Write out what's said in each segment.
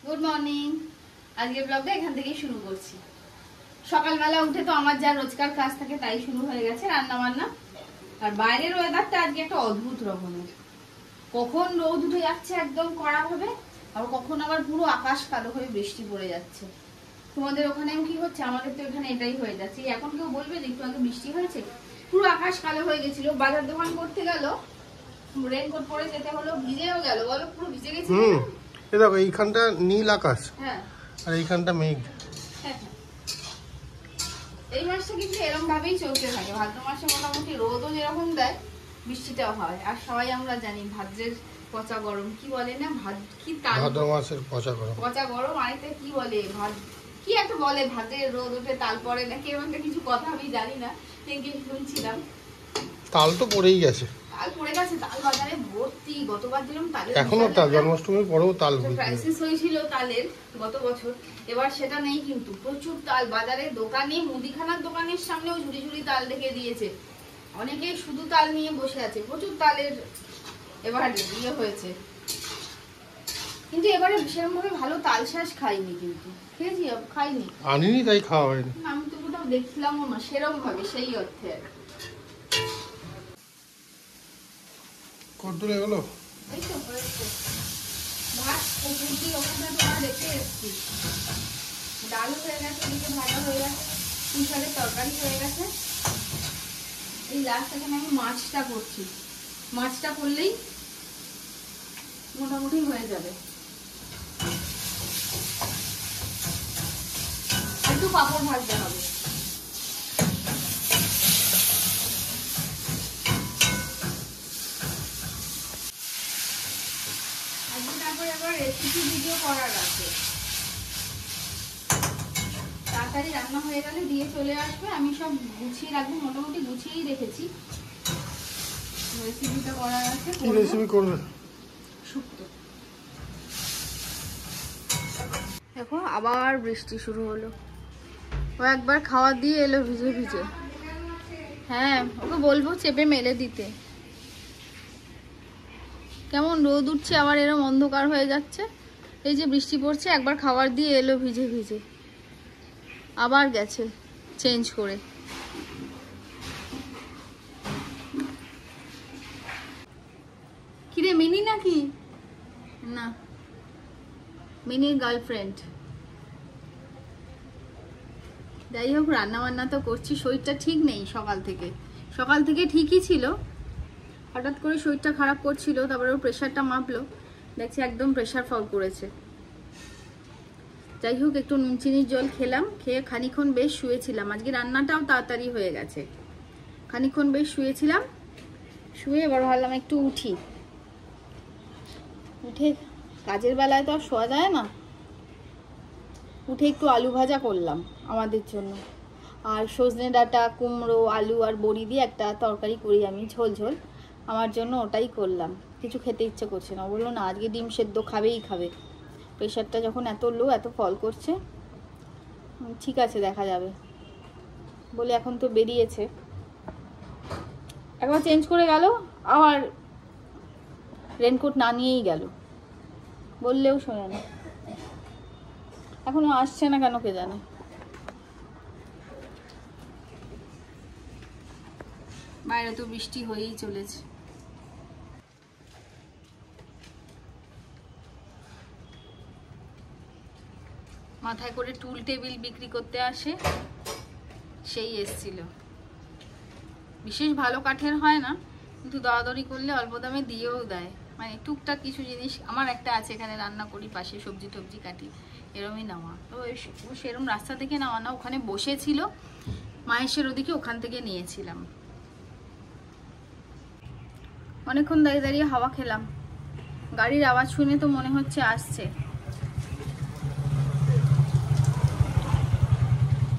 Good morning. আজকে ব্লগটা এখান থেকেই শুরু করছি। সকালবেলা উঠে তো আমার যা রোজকার কাজ থাকে তাই শুরু হয়ে গেছে, রান্না বান্না। আর বাইরের ওয়েদারটা আজকে একটা অদ্ভুত রকমের, কখন রোদ উঠে যাচ্ছে একদম কড়া ভাবে, আর কখন আবার পুরো আকাশ কালো হয়ে বৃষ্টি পড়ে যাচ্ছে। তোমাদের ওখানেও কি হচ্ছে? আমাদের তো এখানে এটাই হয়ে যাচ্ছে। এখন কেউ বলবে যে একটু আগে বৃষ্টি হয়েছে? পুরো আকাশ কালো হয়ে গেছিল। বাজার দোকান করতে গেল, রেনকোট পরে যেতে হলো, ভিজেও গেল, বলো পুরো ভিজে গেছি। এই দেখো এইখানটা নীল আকাশ, হ্যাঁ, আর এইখানটা মেঘ। এই মাসটা কিন্তু এরকম ভাবেই চলতে থাকে। ভাদ্র মাসে মোটামুটি রোদও যেরকম দেয়, বৃষ্টিটাও হয়। আর সবাই আমরা জানি ভাদ্রের পচা গরম, কি বলে না, কি ভাদ্র মাসের পচা গরম, পচা গরম। আরেকটা কি বলে, কি একটা বলে, ভাদ্রের রোদ ওঠে তাল পরে নাকি, এরকম একটা কিছু কথা আমি জানি না, কিন্তু শুনছিলাম। তাল তো পড়েই গেছে, তাল পড়ে গেছে, তাল বাজারে ভর্তি। গতবার দিলাম তালের, এখনো তাল, জন্মাষ্টমীর পরেও তাল ক্রাইসিস হয়েছিল তালের গত বছর। এবার সেটা নেই, কিন্তু প্রচুর তাল বাজারে, দোকানে, মুদিখানার দোকানের সামনেও ঝুড়ি ঝুড়ি তাল রেখে দিয়েছে। অনেকে শুধু তাল নিয়ে বসে আছে, প্রচুর তালের এবার ইয়ে হয়েছে। কিন্তু এবারে সেরকম ভাবে ভালো তাল শ্বাস খাইনি, কিন্তু খেয়েছি, খাইনি, আনিনি, তাই খাওয়া হয়নি। আমি তো কোথাও দেখলামও না সেরকম ভাবে, সেই অর্থে। কত এগুলো এই তো হয়েছে। ভাত কুকুরটি ওখানে তোমার রেখে এসছি, ডাল হয়ে গেছে, এদিকে ভাজা হয়ে গেছে, পুঁই শাকের তরকারি হয়ে গেছে। এই লাস্ট এখানে আমি মাছটা করছি, মাছটা করলেই মোটামুটি হয়ে যাবে। একটু পাঁপড় ভাজতে হবে। তারপরে আবার রেসিপি ভিডিও করার আছে, তাড়াতাড়ি রান্না হয়ে গেলে দিয়ে চলে আসবে, আমি সব গুছিয়ে রাখবো, মোটামুটি গুছিয়েই রেখেছি। রেসিপিটা করার আছে। কি রেসিপি করবে? শুক্তো। দেখো আবার বৃষ্টি শুরু হলো। ও একবার খাওয়া দিয়ে এলো ভিজে ভিজে। হ্যাঁ, ওকে বলবো চেপে মেলে দিতে। কেমন রোদ উঠছে, আবার এরকম অন্ধকার হয়ে যাচ্ছে। এই যে বৃষ্টি পড়ছে, একবার খাবার দিয়ে এলো ভিজে ভিজে, আবার গেছে চেঞ্জ করে। কিরে মিনি নাকি? না, মিনির গার্লফ্রেন্ড। যাই হোক, রান্না বান্না তো করছি। শরীরটা ঠিক নেই সকাল থেকে ঠিকই ছিল, হঠাৎ করে শরীরটা খারাপ করছিল। তারপরে ওর প্রেশারটা মাপলো, দেখছি একদম প্রেশার ফল করেছে। যাই হোক, একটু নুন চিনির জল খেলাম, খেয়ে খানিক্ষণ বেশ শুয়েছিলাম। আজকে রান্নাটাও তাড়াতাড়ি হয়ে গেছে। খানিক্ষণ বেশ শুয়েছিলাম, শুয়ে এবার ভাবলাম একটু উঠি। উঠে কাজের বেলায় তো আর শোয়া যায় না, উঠে একটু আলু ভাজা করলাম আমাদের জন্য। আর সজনে ডাঁটা, কুমড়ো, আলু আর বড়ি দিয়ে একটা তরকারি করি আমি, ঝোল ঝোল। আমার জন্য ওটাই করলাম। কিছু খেতে ইচ্ছে করছে না, বললো না আজকে ডিম সেদ্ধ খাবেই খাবে। প্রেশারটা যখন এত লো, এত ফল করছে, ঠিক আছে দেখা যাবে বলে এখন তো বেরিয়েছে। একবার চেঞ্জ করে গেল, আবার রেনকোট না নিয়েই গেল, বললেও শোনে না। এখনো আসছে না কেন কে জানে। বাইরে তো বৃষ্টি হয়েই চলেছে। মাথায় করে টুল টেবিল বিক্রি করতে আসে, সেই এসছিল। বিশেষ ভালো কাঠের হয় না, কিন্তু দরাদরি করলে অল্প দামে দিয়েও দেয়। মানে টুকটাক কিছু জিনিস আমার একটা আছে, এখানে রান্না করি, পাশে সবজি টবজি কাটি, এরমই নেওয়া। তো সেরম রাস্তা থেকে নেওয়া না, ওখানে বসেছিল মাহেশের ওদিকে, ওখান থেকে নিয়েছিলাম। অনেকক্ষণ দাঁড়িয়ে দাঁড়িয়ে হাওয়া খেলাম। গাড়ির আওয়াজ শুনে তো মনে হচ্ছে আসছে,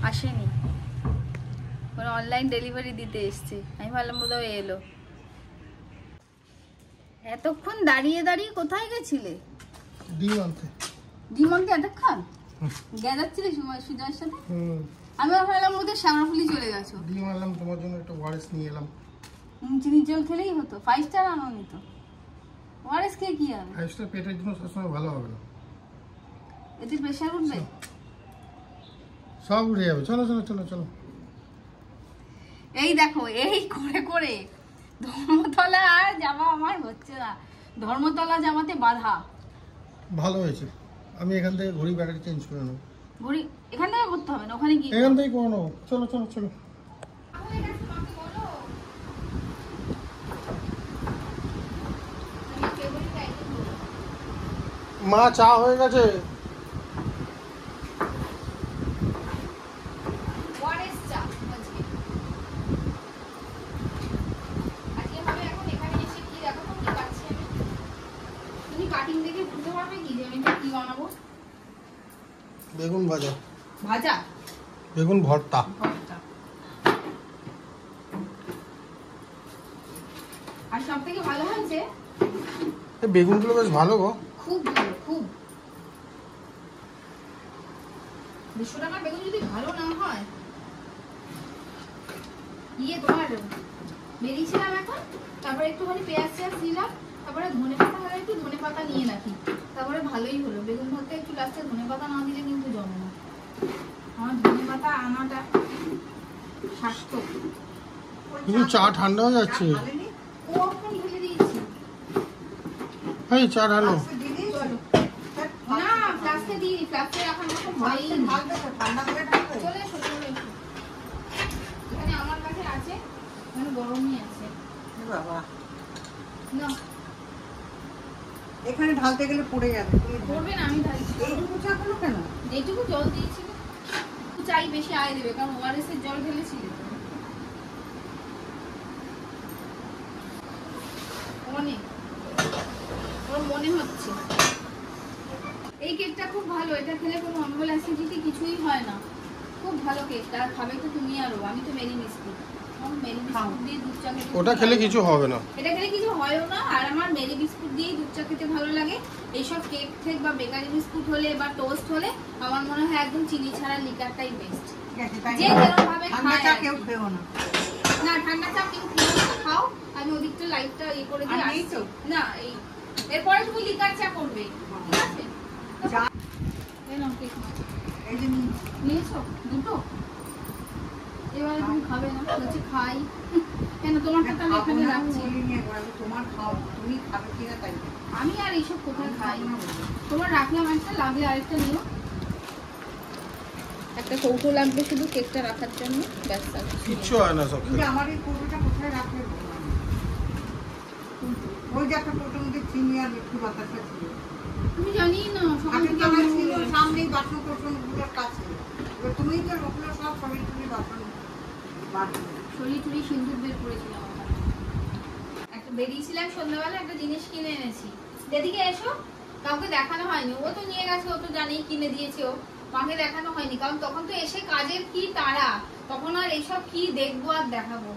আসেনি, অনলাইন ডেলিভারি দিতে এসছে। আমি ভাবলাম বোধহয় এলো। এতক্ষণ দাঁড়িয়ে দাঁড়িয়ে কোথায় গেছিলে? ডিম আনতে। ডিম আনতে এতক্ষণ গেজাচ্ছিলে সুজয়ের সাথে? আমি ভাবলাম ওদের শ্যামাফুলি চলে গেছো। ডিম আনলাম তোমার জন্য, একটা ওয়ারেস নিয়ে এলাম। চিনির জল খেলেই হতো, 5 স্টার আনোনি তো? ওয়ারেস খেয়ে কি হবে? 5 স্টার পেটের জন্য সবসময় ভালো হবে না। এতে প্রেশার উঠবে? সব উড়ে যাবে। চলো চলো চলো চলো। এই দেখো, এই করে করে ধর্মতলা আর জামা আমার হচ্ছে না, ধর্মতলা জামাতে বাধা। ভালো হয়েছে, আমি এখান থেকে ঘড়ি ব্যাটারি চেঞ্জ করে নেবো। ঘড়ি এখান থেকে করতে হবে না, ওখানে গিয়ে এখান থেকে করে নেবো। চলো চলো চলো। মা চা হয়ে গেছে। বেগুন ভাজা। ভাজা? বেগুন ভর্তা। আর সব থেকে ভালো হয়েছে বেগুনগুলো বেশ ভালো গো। খুব ভালো, খুব। 200 টাকার বেগুন যদি ভালো না হয়, তোমার বেরিয়েছিলাম এখন, তারপরে একটুখানি পেঁয়াজ দিলাম, তারপরে ধনে পাতা হলে একটু ধনে পাতা নিয়ে রাখি, তারপরে ভালোই হলো। বেগুন ভর্তা একটু লাস্টে ধনে পাতা না দিলে কিন্তু জমে না। আমার ধনে পাতা আনাটা স্বাস্থ্য। কিন্তু চা ঠান্ডা হয়ে যাচ্ছে। কখন ঢেলে দিয়েছি? এই চা ঢালো। না, ফ্লাস্কে দিই, ফ্লাস্কে রাখার মতো হয়ই না। চলে এসো, চলে এসো। এখানে আমার কাছে আছে, এখানে গরমই আছে। বাবা, না এখানে ঢালতে গেলে পড়ে যাবে। পড়বে না, আমি ঢালছি। এইটুকু চা করো কেন? এইটুকু জল দিয়েছি, চাই বেশি আয় দেবে, কারণ ওআরএস এর জল ঢেলেছিল। অনেক ওর মনে হচ্ছে। এই কেকটা খুব ভালো, এটা খেলে কোনো অম্বল অ্যাসিডিটি কিছুই হয় না। খুব ভালো কেকটা। আর খাবে তো তুমি আরো, আমি তো মেরি বিস্কুট। মেরি বিস্কুট দিয়ে দুধ চা খেতে ওটা খেলে কিছু হবে না, এটা খেলে কিছু হয়ও না। আর আমার মেরি বিস্কুট দিয়ে দুধ চা খেতে ভালো লাগে। এইসব কেক ঠেক বা বেকারি বিস্কুট হলে বা টোস্ট হলে আমার মনে হয় একদম চিনি ছাড়া লিকারটাই বেস্ট। যে যেরকম ভাবে খায়, কেউ খেও না। না ঠান্ডা চা কেউ খেও না, খাও। আমি ওদিকটা লাইটটা করে দিয়ে আসছি। না, এই এরপরে তুমি লিকার চা করবে, ঠিক আছে? এই নাও কেক। এই যে নিয়েছো দুটো? এবারে তুমি খাবে না? বলছি খাই। কেন তোমারটা তো আমি এখানে রাখছি। তোমার খাও, তুমি খাবে কিনা তাই। আমি আর এইসব কোথায় খাই? তোমার রাখলাম একটা, লাগলে আরেকটা নিও। একটা কৌটো লাগবে শুধু কেকটা রাখার জন্য, ব্যাস। কিচ্ছু হয় না সব। আমার এই কৌটোটা কোথায় রাখবে? ওই যে একটা কৌটোর মধ্যে চিনি আর একটু বাতাসা ছিল। তুমি জানি না সকাল থেকে আমার ছিল সামনেই বাসন কোসনগুলোর কাছে। এবার তুমি তো ওগুলো সব শরীর টুরি বাসন শরীর টুরি সিন্দুর বের করেছিলাম। একটা বেরিয়েছিলাম সন্ধ্যাবেলা, একটা জিনিস কিনে এনেছি। এদিকে এসো। কাউকে দেখানো হয়নি, ও তো নিয়ে গেছে, ও তো জানেই কিনে দিয়েছে। ও মাকে দেখানো হয়নি, কারণ তখন তো এসে কাজের কি তাড়া, তখন আর এইসব কি দেখবো আর দেখাবো।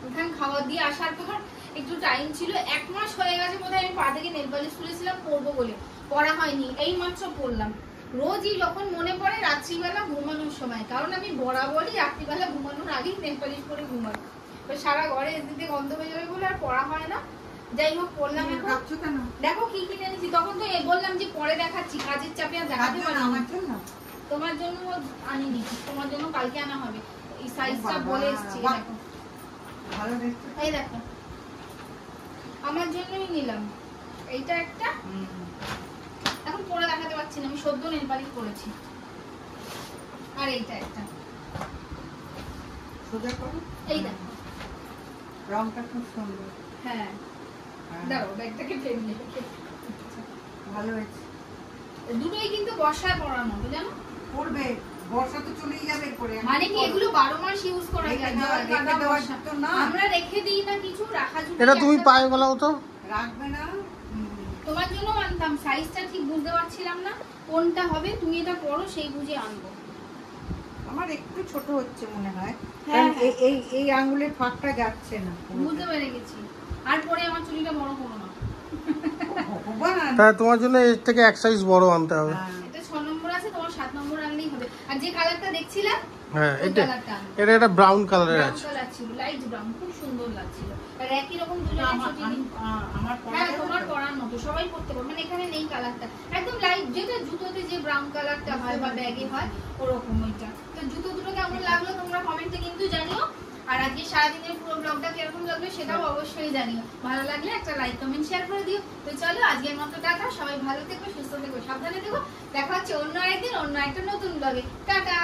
ওখানে খাবার দিয়ে আসার পর একটু টাইম ছিল। 1 মাস হয়ে গেছে বোধহয় আমি পা থেকে নেল পালিশ তুলেছিলাম পরবো বলে, পরা হয়নি। এই মাত্র পরলাম। রোজই যখন মনে পড়ে রাত্রিবেলা ঘুমানোর সময়, কারণ আমি বরাবরই রাত্রিবেলা ঘুমানোর আগেই নেল পালিশ করে ঘুমাই। সারা ঘরে এদিকে গন্ধ হয়ে যাবে বলে আর পরা হয় না। যাই হোক পরলাম। এখন দেখো কি কিনে এনেছি। তখন তো বললাম যে পরে দেখাচ্ছি, কাজের চাপে আর দেখাতে পারি না। তোমার জন্য আনিনি, তোমার জন্য কালকে আনা হবে। এই সাইজটা বলে এসেছি। দেখো ভালো দেখতে। এই দেখো, আমার জন্যই নিলাম। এইটা একটা, এখন পরে দেখাতে পারছি না, আমি সদ্য নেল পালিশ করেছি। আর এইটা একটা, সোজা করো। এই দেখো রংটা খুব সুন্দর। হ্যাঁ, দাঁড়াও ব্যাগটাকে ফেলে। ভালো হয়েছে। দুটোই কিন্তু বর্ষায় পরার মতো, জানো? পড়বে, বর্ষা তো চলেই যাবে পরে। মানে কি এগুলো 12 মাস ইউজ করা যায়? আমরা রেখে দিই না কিছু, রাখা জুড়ে। এটা তুমি পায়ে গলাও তো রাখবে না। তোমার জন্য আনতাম, সাইজটা ঠিক বুঝতে পারছিলাম না কোনটা হবে। তুমি এটা পরো, সেই বুঝে আনবো। আমার একটু ছোট হচ্ছে মনে হয়, হ্যাঁ, কারণ এই আঙ্গুলের ফাঁকটা যাচ্ছে না। বুঝতে পেরে গেছি। আর পরে আমার চুলটা বড় করো না। তাহলে তোমার জন্য এর থেকে এক সাইজ বড় আনতে হবে। এটা 6 নম্বর আছে, তোমার 7 নম্বর আনলেই হবে। আর যে কালারটা দেখছিলাম, হ্যাঁ, এটা একটা ব্রাউন কালারের আছে। কালার ছিল, লাইট ব্রাউন, খুব সুন্দর লাগছিল। আর একই রকম দুজনের ছুটি। আমার হ্যাঁ, তোমার পরার মতো সবাই পরতে পারবে। মানে এখানে নেই কালারটা, একদম লাইট যেটা জুতোতে যে ব্রাউন কালারটা হয় বা ব্যাগে হয় ওরকম ওইটা। তো জুতো দুটো কেমন লাগলো তোমরা কমেন্টে কিন্তু জানিও। আর আজকে সারাদিনের পুরো ব্লগটা কিরকম লাগলো সেটাও অবশ্যই জানিও। ভালো লাগলে একটা লাইক কমেন্ট শেয়ার করে দিও। তো চলো আজকের মতো টাটা, সবাই ভালো থেকো, সুস্থ থেকো, সাবধানে থেকো। দেখা হচ্ছে অন্য একদিন অন্য একটা নতুন ব্লগে। টাটা।